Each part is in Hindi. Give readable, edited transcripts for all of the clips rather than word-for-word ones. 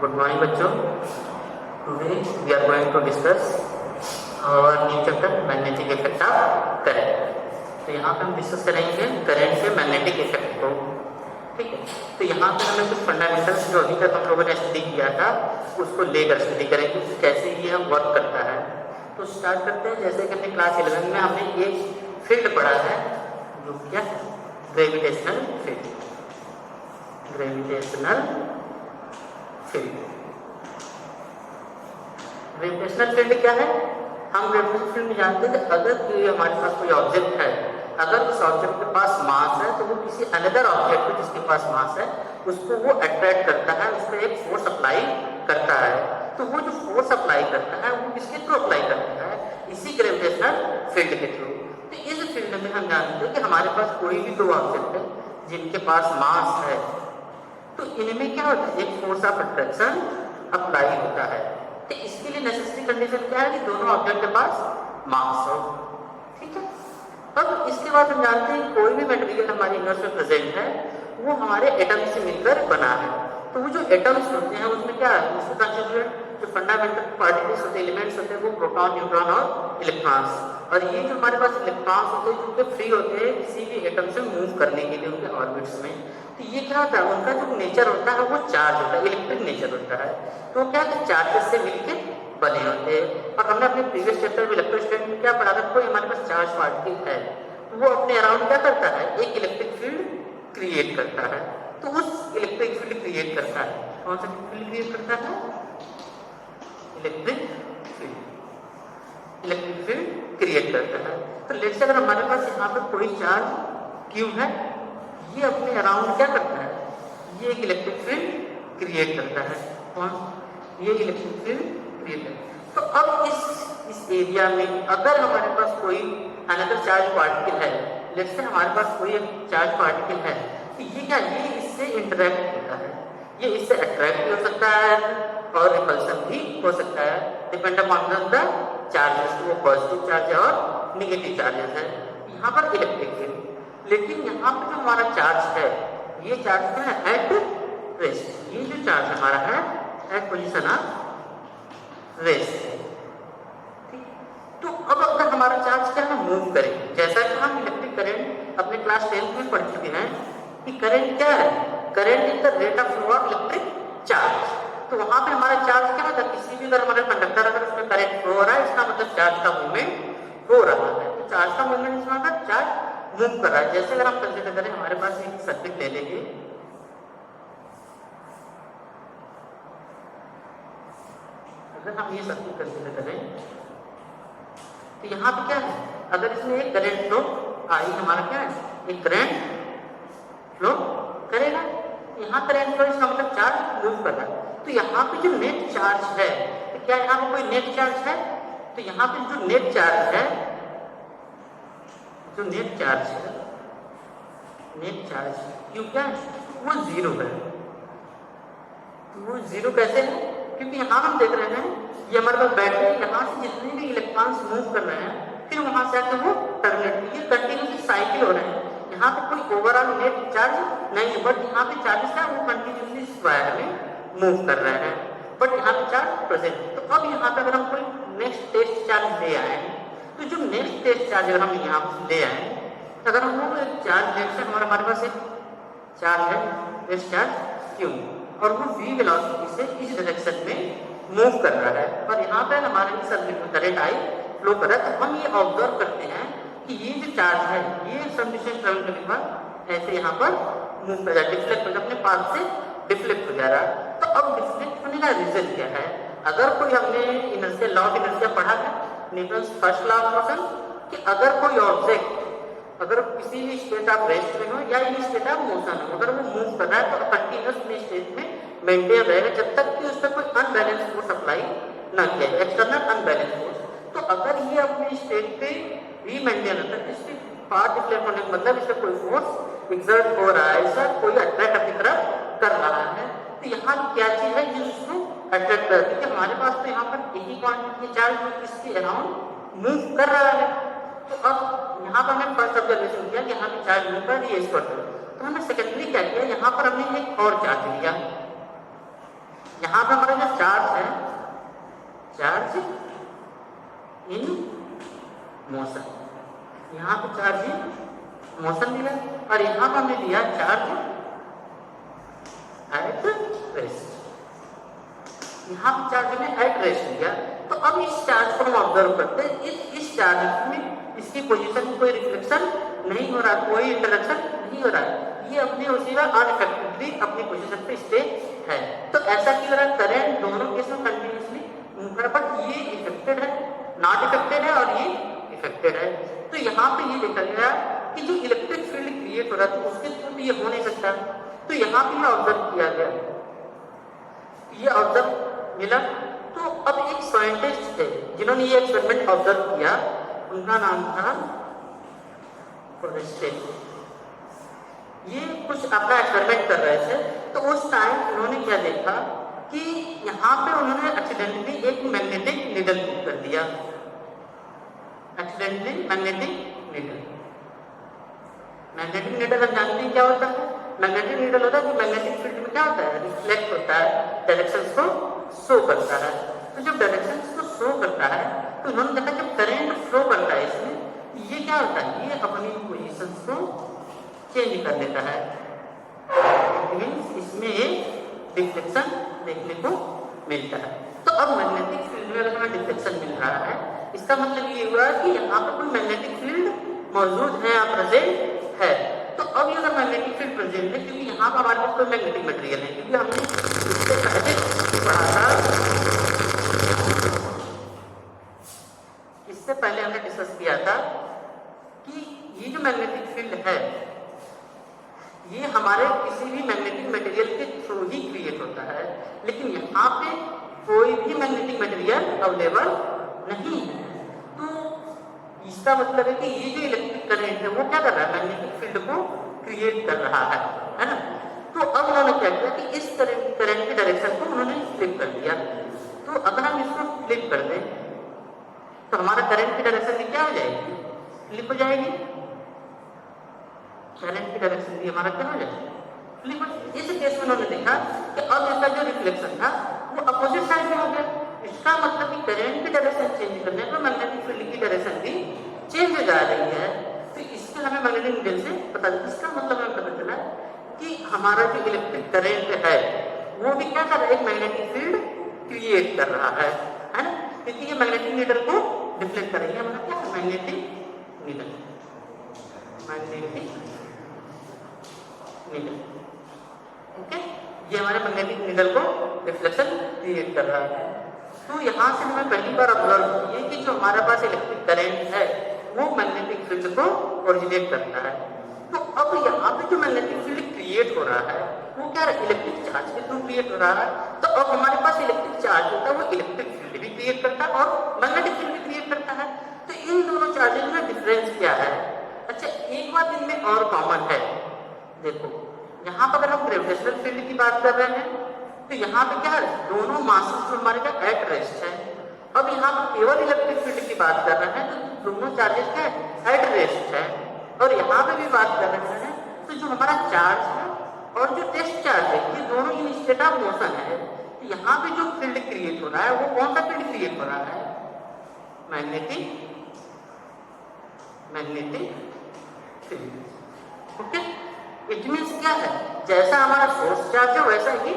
Good morning बच्चों. Today we are going to discuss our new chapter magnetic effect of current. तो यहाँ पे हम डिस्कस करेंगे करंट के मैग्नेटिक इफेक्ट को. ठीक है. तो यहाँ पे हमें कुछ फंडामेंटल्स जो अभी तक हम लोगों ने स्टडी किया था उसको लेकर स्टडी करेंगे कैसे ये हम वर्क करता है. तो स्टार्ट करते हैं. जैसे कि अपने क्लास 11 में हमने एक फील्ड पढ़ा है जो क्या ग्रेविटेशनल फील्ड. ग्रेविटेशनल फील्ड क्या है? हम ग्रेविटेशनल फील्ड में जानते हैं कि अगर हमारे पास कोई ऑब्जेक्ट है, अगर उस ऑब्जेक्ट के पास मास है तो वो किसी अनदर ऑब्जेक्ट जिसके पास मास है उसको वो अट्रैक्ट करता है, उस पर एक फोर्स अप्लाई करता है. तो वो जो फोर्स अप्लाई करता है वो किसके थ्रू अप्लाई करता है? इसी ग्रेविटेशनल फील्ड के थ्रू. तो इस फील्ड में हम जानते हैं कि हमारे पास कोई भी दो ऑब्जेक्ट है जिनके पास मास है तो इनमें क्या होता है? एक फोर्स ऑफ अट्रैक्शन अप्लाई होता है. तो इसके लिए नेसेसरी कंडीशन क्या है कि दोनों ऑब्जेक्ट के पास मास हो. ठीक है. अब इसके बाद हम जानते हैं कोई भी मटेरियल हमारे यूनिवर्स में प्रेजेंट है वो हमारे एटम से मिलकर बना है. तो वो जो एटम्स होते हैं उसमें क्या है? उसके कंस्टिट्यूएंट जो फंडामेंटल पार्टिकल्स होते हैं, एलिमेंट्स होते हैं वो प्रोटॉन, न्यूट्रॉन और इलेक्ट्रॉन्स. और ये जो हमारे पास इलेक्ट्रॉन्स होते हैं जो फ्री होते हैं किसी भी एटम से मूव करने के लिए उनके ऑर्बिट्स में. तो ये क्या होता है? उनका जो नेचर होता है वो चार्ज होता है, इलेक्ट्रिक नेचर होता है. तो क्या है? चार्जेस से मिलकर बने होते हैं. और हमने अपने प्रीवियस चैप्टर में इलेक्ट्रोस्टैटिक्स में क्या पढ़ा था? कोई हमारे पास चार्ज पार्टिकल है तो वो अपने अराउंड क्या करता है? एक इलेक्ट्रिक फील्ड क्रिएट करता है. तो उस इलेक्ट्रिक फील्ड क्रिएट करता है. कौन सा फील्ड क्रिएट करता है? Electric field. Electric field create करता है. तो लेट्स से अगर हमारे पास यहाँ पर कोई चार्ज क्यू है, ये अपने अराउंड क्या करता है? ये एक इलेक्ट्रिक फील्ड क्रिएट करता है. कौन? ये इलेक्ट्रिक फील्ड क्रिएट करता है. तो अब इस एरिया में अगर हमारे पास कोई अनदर चार्ज पार्टिकल है, लेट्स से हमारे पास कोई एक चार्ज पार्टिकल है, तो ये क्या? ये इससे इंटरेक्ट होता है. ये इससे अट्रैक्ट भी हो सकता है और रिपल्सन भी हो सकता है, डिपेंड अपॉन द चार्जेस. वो पॉजिटिव चार्ज है और नेगेटिव चार्जेस है. यहाँ पर इलेक्ट्रिक फील्ड. लेकिन यहाँ पर जो हमारा चार्ज है ये चार्ज क्या है? At rest. ये जो चार्ज हमारा है एट पोजीशन ऑफ रेस्ट. तो अब अगर हमारा चार्ज क्या है? मूव करें. जैसा कि हम इलेक्ट्रिक करंट अपने क्लास 10 में पढ़ चुके हैं कि करंट क्या है? Current is the rate of flow of electric charge. तो वहां पे हमारा चार्ज क्या होता है? किसी भी अगर हमारा कंडक्टर अगर उसमें करंट फ्लो हो रहा है इसका मतलब चार्ज का मूवमेंट हो रहा है. तो चार्ज का मूवमेंट इसका मतलब चार्ज मूव कर रहा है. जैसे अगर हम कंसीडर करें हमारे पास एक सर्किट ले लेंगे, अगर हम ये सर्किट कंसीडर करें तो यहाँ पे क्या है? अगर इसमें एक करंट फ्लो आई, हमारा क्या है? एक करंट फ्लो करेगा. यहाँ करंट फ्लो इसका मतलब चार्ज मूव कर रहा है. तो यहाँ पे जो नेट चार्ज है, तो क्या यहाँ पे कोई नेट चार्ज है? तो यहाँ पे जो नेट चार्ज है, जो नेट चार्ज है, नेट चार्ज क्यों क्या है? वो जीरो है. तो वो जीरो कैसे है? क्योंकि यहाँ हम देख रहे हैं ये हमारे पास बैटरी, यहाँ से जितने भी इलेक्ट्रॉन्स मूव कर रहे हैं फिर वहां से आकर वो टर्मिनेट, ये कंटिन्यूसली साइकिल हो रहे हैं. यहाँ पे कोई ओवरऑल नेट चार्ज नहीं है, बट यहाँ पे चार्जेस है वो कंटिन्यूसली स्क्वायर में मूव कर रहे हैं, बट यहाँ पे चार्ज प्रेजेंट. तो अब यहाँ पे अगर हम कोई नेक्स्ट टेस्ट चार्ज ले आए तो जो नेक्स्ट टेस्ट चार्ज अगर हम यहाँ ले आए, अगर हम वो चार्ज लेट से हमारे पास एक चार्ज है नेक्स्ट चार्ज क्यू और वो v वेलोसिटी से इस डायरेक्शन में मूव कर रहा है और यहाँ पे हमारे सर्किट में करंट आई फ्लो कर रहा है. तो हम ये ऑब्जर्व करते हैं कि ये जो चार्ज है ये सम डिस्टेंस ट्रेवल करने के बाद ऐसे यहाँ पर मूव कर रहा है, डिफ्लेक्ट हो अपने पाथ से डिफ्लेक्ट हो जा रहा है. तो अब डिफ्लेक्ट होने का रीजन क्या है? अगर कोई हमने इनर्शिया लॉ ऑफ इनर्शिया पढ़ा है, Newton's first law of motion, कि अगर कोई ऑब्जेक्ट अगर किसी भी स्टेट ऑफ रेस्ट में हो या इन स्टेट ऑफ मोशन हो, अगर वो मूव कर रहा है तो कंटिन्यूस अपने स्टेट में मेंटेन रहेगा जब तक कि उस पर कोई अनबैलेंस फोर्स अप्लाई ना किया जाए, एक्सटर्नल अनबैलेंस फोर्स. तो अगर ये अपने स्टेट पे भी मेंटेन होता है, इसके पाथ डिफ्लेक्ट होने का मतलब इसका कोई फोर्स एक्सर्ट हो रहा है, इसका कोई अट्रैक्ट अपनी तरफ कर रहा है. तो यहाँ क्या चीज है जिसको अट्रैक्ट कर, क्योंकि हमारे पास तो यहाँ पर एक ही क्वांटिटी चार्ज जो इसके अराउंड मूव कर रहा है. तो अब यहाँ पर हमने फर्स्ट ऑब्जर्वेशन किया कि यहाँ पे चार्ज मूव कर रही है इस पर, तो हमें सेकेंडरी क्या किया, यहाँ पर हमने एक और चार्ज लिया, यहाँ पर हमारा जो चार्ज है, चार्ज इन मोशन, यहाँ पे चार्ज इन मोशन लिया और यहाँ पर हमने लिया चार्ज एट रेस्ट, यहाँ पे चार्ज में एट रेस्ट लिया। तो अब इस चार्ज को हम ऑब्जर्व करते हैं, इस चार्ज में इसकी पोजीशन में कोई रिफ्लेक्शन नहीं हो रहा, कोई इंटरेक्शन नहीं हो रहा है, ये अपनी उसी में अनअफेक्टेडली अपनी पोजीशन पे स्टे है। तो ऐसा क्यों हो रहा है, करंट दोनों केस में कंटिन्यूसली मूव कर रहा, बट ये इफेक्टेड है, नॉट इफेक्टेड है और ये इफेक्टेड है। तो यहाँ पे ये देखा गया कि जो इलेक्ट्रिक फील्ड क्रिएट हो रहा था उसके थ्रू भी ये हो नहीं सकता, तो यहाँ पे ये ऑब्जर्व किया गया, ये ऑब्जर्व मिला। तो अब एक साइंटिस्ट थे जिन्होंने ये एक्सपेरिमेंट ऑब्जर्व किया, उनका नाम था फोरेस्टे। ये कुछ अपना एक्सपेरिमेंट कर रहे थे, तो उस टाइम उन्होंने क्या देखा कि यहाँ पे उन्होंने एक्सीडेंटली एक मैग्नेटिक नीडल पुट कर दिया, accidentally magnetic needle. Magnetic needle हम जानते हैं क्या होता है, मैग्नेटिक नीडल होता है कि मैग्नेटिक फील्ड में क्या होता है, रिफ्लेक्ट होता है, डायरेक्शंस को शो करता है। तो जब डायरेक्शंस को शो करता है तो उन्होंने देखा जब करंट फ्लो करता है इसमें, ये क्या होता है, ये अपनी पोजीशंस को चेंज कर देता है, मींस इसमें एक डिफ्लेक्शन देखने को मिलता है। तो अब मैग्नेटिक फील्ड में अगर हमें डिफ्लेक्शन मिल रहा है, इसका मतलब ये हुआ कि यहाँ पर कोई मैग्नेटिक फील्ड मौजूद है या प्रेजेंट है। तो अब ये अगर मैग्नेटिक फील्ड प्रेजेंट है, क्योंकि यहाँ पर हमारे पास कोई मैग्नेटिक मटेरियल है, क्योंकि हमने इससे पहले पढ़ा था, इससे पहले हमने डिस्कस किया था कि ये जो मैग्नेटिक फील्ड है ये हमारे किसी भी मैग्नेटिक मटेरियल के थ्रू ही क्रिएट होता है, लेकिन यहाँ पे कोई भी मैग्नेटिक मटेरियल अवेलेबल नहीं है। तो इसका मतलब है कि ये जो इलेक्ट्रिक करंट है वो क्या कर रहा है, मैग्नेटिक फील्ड को क्रिएट कर रहा है ना। तो अब उन्होंने क्या किया कि इस करंट की डायरेक्शन को उन्होंने फ्लिप कर दिया। तो अगर हम इसको फ्लिप कर दें तो हमारा करंट की डायरेक्शन क्या हो जाएगी, फ्लिप हो जाएगी, करंट की डायरेक्शन भी हमारा क्या हो जाएगा, फ्लिप। इस केस में उन्होंने देखा कि अब इसका जो रिफ्लेक्शन था वो अपोजिट साइड में हो गया। इसका मतलब कि करंट की डायरेक्शन चेंज करने पर मैग्नेटिक फील्ड की डायरेक्शन भी चेंज हो जा रही है। तो इससे हमें मैग्नेटिक नीडल से पता चला, इसका मतलब हमें पता चला कि हमारा जो इलेक्ट्रिक करंट है वो भी क्या कर रहा है, एक मैग्नेटिक फील्ड क्रिएट कर रहा है ना, क्योंकि ये मैग्नेटिक नीडल को डिफ्लेक्ट कर रही है। मतलब क्या है, magnetic needle, magnetic needle, okay, ये हमारे मैग्नेटिक नीडल को रिफ्लेक्शन क्रिएट कर रहा है। तो यहाँ से हमें पहली बार ऑब्जर्व किए कि जो हमारे पास इलेक्ट्रिक करंट है वो मैग्नेटिक फील्ड को ओरिजिनेट करता है। तो अब यहाँ पे जो मैग्नेटिक फील्ड क्रिएट हो रहा है वो क्या है, इलेक्ट्रिक चार्ज के थ्रू क्रिएट हो रहा है। तो अब हमारे पास इलेक्ट्रिक चार्ज होता है वो इलेक्ट्रिक फील्ड भी क्रिएट करता है और मैग्नेटिक फील्ड भी क्रिएट करता है। तो इन दोनों चार्जेस में डिफरेंस क्या है। अच्छा, एक बात इनमें और कॉमन है, देखो यहाँ पर अगर हम ग्रेविटेशनल फील्ड की बात कर रहे हैं तो यहाँ पे क्या है, दोनों मासेस जो हमारे क्या एट रेस्ट है। अब यहाँ पर केवल इलेक्ट्रिक फील्ड की बात कर रहे हैं तो दोनों चार्जेस क्या है, एट रेस्ट है। और यहाँ पे भी बात कर रहे हैं तो जो हमारा चार्ज है और जो टेस्ट चार्ज है ये दोनों इन स्टेट ऑफ मोशन है। तो यहाँ पे जो फील्ड क्रिएट हो रहा है वो कौन सा फील्ड क्रिएट हो रहा है, magnetic field. Okay, it means क्या है, जैसा हमारा सोर्स चार्ज है वैसा ही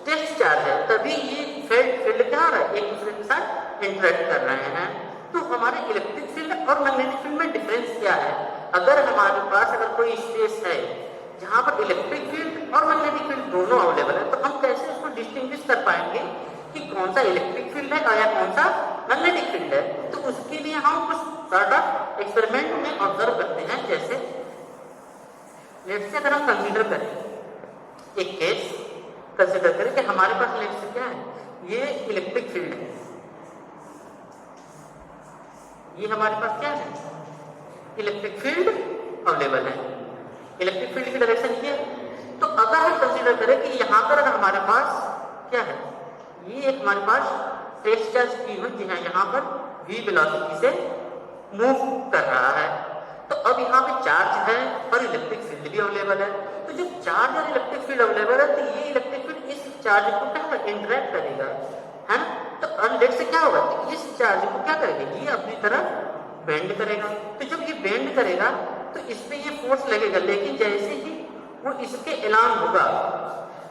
टेस्ट चार्ज है, तभी ये फील्ड क्या हो रहा है, एक दूसरे के साथ इंटरेक्ट कर रहे हैं। तो हमारे इलेक्ट्रिक फील्ड और मैग्नेटिक फील्ड में डिफरेंस क्या है। अगर हमारे पास अगर कोई स्पेस है जहाँ पर इलेक्ट्रिक फील्ड और मैग्नेटिक फील्ड दोनों अवेलेबल है, तो हम कैसे उसको डिस्टिंग्विश कर पाएंगे कि कौन सा इलेक्ट्रिक फील्ड है या कौन सा मैग्नेटिक फील्ड है। तो उसके लिए हम कुछ सॉर्ट ऑफ एक्सपेरिमेंट में ऑब्जर्व करते हैं। जैसे लेट्स से अगर हम कंसीडर करें, एक केस कंसीडर करें कि हमारे पास लेट्स से क्या है, ये इलेक्ट्रिक फील्ड है, ये हमारे पास क्या है, इलेक्ट्रिक फील्ड अवेलेबल है, इलेक्ट्रिक फील्ड की डायरेक्शन ये है। तो अगर हम कंसीडर करें कि यहाँ पर अगर हमारे पास क्या है, ये एक हमारे पास टेस्ट चार्ज की हुई जी हाँ यहाँ पर v वेलोसिटी से मूव कर रहा है। तो अब यहाँ पे चार्ज है और इलेक्ट्रिक फील्ड भी अवेलेबल है। तो जब चार्ज और इलेक्ट्रिक फील्ड अवेलेबल है तो ये इलेक्ट्रिक फील्ड इस चार्ज को क्या होगा, इंटरेक्ट करेगा, है ना। तो अनलेट से क्या होगा, इस चार्ज को क्या करेगा, ये अपनी तरफ बेंड करेगा। तो जब ये बेंड करेगा तो इस पे ये फोर्स लगेगा, लेकिन जैसे ही वो इसके एलांग होगा,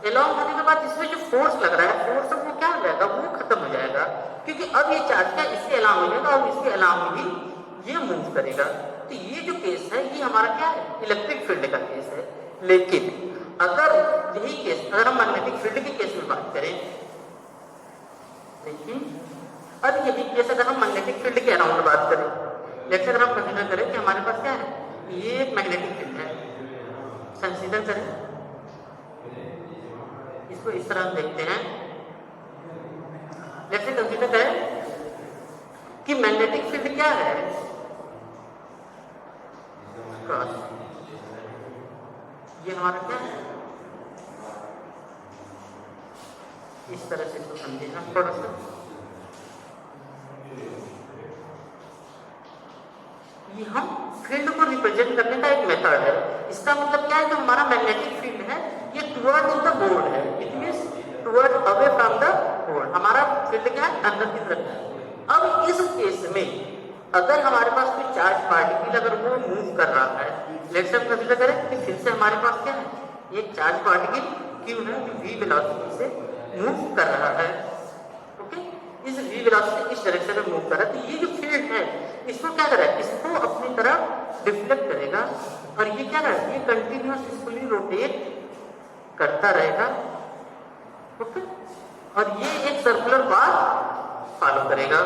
एलांग होने के बाद इसमें जो फोर्स लग रहा है, फोर्स वो क्या हो जाएगा, वो खत्म हो जाएगा, क्योंकि अब ये चार्ज क्या इससे एलांग हो जाएगा और इसके एलांग ही ये मूव करेगा। तो ये जो केस है ये हमारा क्या है, इलेक्ट्रिक फील्ड का केस है। लेकिन अगर यही केस, अगर हम मैग्नेटिक फील्ड के केस में बात करें, देखिए अब यही केस अगर हम मैग्नेटिक फील्ड के अराउंड बात करें, जैसे अगर हम कंसीडर करें कि हमारे पास क्या है, ये एक मैग्नेटिक फील्ड है, कंसीडर करें इसको इस तरह देखते हैं। जैसे कंसीडर करें कि मैग्नेटिक फील्ड क्या है, ये हमारा क्या है, इस तरह से इसको समझेगा थोड़ा सा। ये हम फील्ड को रिप्रेजेंट करने का एक मेथड है। इसका मतलब क्या है, जो हमारा मैग्नेटिक फील्ड है ये टुवर्ड द बोर्ड है, it means toward away from the board, हमारा फील्ड क्या है, अंदर की तरफ है। अब इस केस में अगर हमारे पास कोई चार्ज पार्टिकल अगर वो मूव कर रहा है, लेट्स से हम कंसीडर करें कि फिर से हमारे पास क्या है, एक चार्ज पार्टिकल क्यू है जो v वेलोसिटी से मूव कर रहा है, ओके, इस v वेलोसिटी इस डायरेक्शन में मूव कर रहा है। तो ये जो फील्ड है इसको क्या करेगा, इसको अपनी तरफ डिफ्लेक्ट करेगा और ये क्या करेगा, ये कंटिन्यूअसली रोटेट करता रहेगा, ओके, और ये एक सर्कुलर पाथ फॉलो करेगा।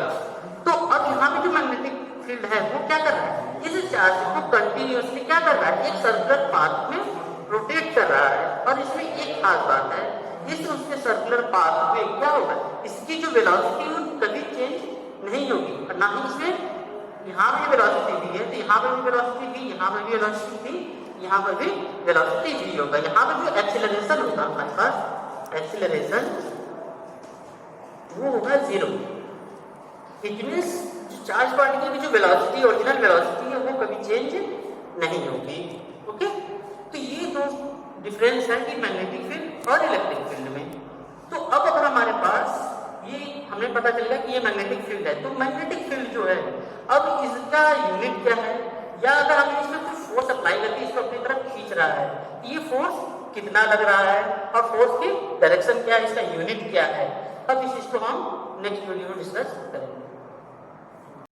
तो अब यहाँ पे जो मैग्नेटिक फील्ड है वो क्या कर रहा है, इस चार्ज को कंटिन्यूअसली क्या कर रहा है, एक सर्कुलर पाथ में रोटेट कर रहा है। और इसमें एक खास बात है, इस उसके सर्कुलर पाथ में क्या होगा, इसकी जो वेलोसिटी वो कभी चेंज नहीं होगी, और ना ही इसमें यहाँ भी वेलोसिटी दी है, तो यहाँ पर भी वेलोसिटी दी, यहाँ पर भी वेलोसिटी दी, यहाँ पर भी वेलोसिटी दी होगा। यहाँ पर जो एक्सीलरेशन होगा हमारे पास, एक्सीलरेशन वो होगा 0। इट मींस चार्ज पार्टिकल की जो वेलोसिटी, ओरिजिनल वेलोसिटी है वो कभी चेंज नहीं होगी, ओके। तो ये दो डिफरेंस है कि मैग्नेटिक फील्ड और इलेक्ट्रिक फील्ड में। तो अब अगर हमारे पास ये हमें पता चल गया कि ये मैग्नेटिक फील्ड है, तो मैग्नेटिक फील्ड जो है अब इसका यूनिट क्या है, या अगर हम इसमें कोई फोर्स अप्लाई करके इसको अपनी तरफ खींच रहा है, ये फोर्स कितना लग रहा है और फोर्स की डायरेक्शन क्या है, इसका यूनिट क्या है। अब इस चीज को हम नेक्स्ट वीडियो में डिस्कस करेंगे।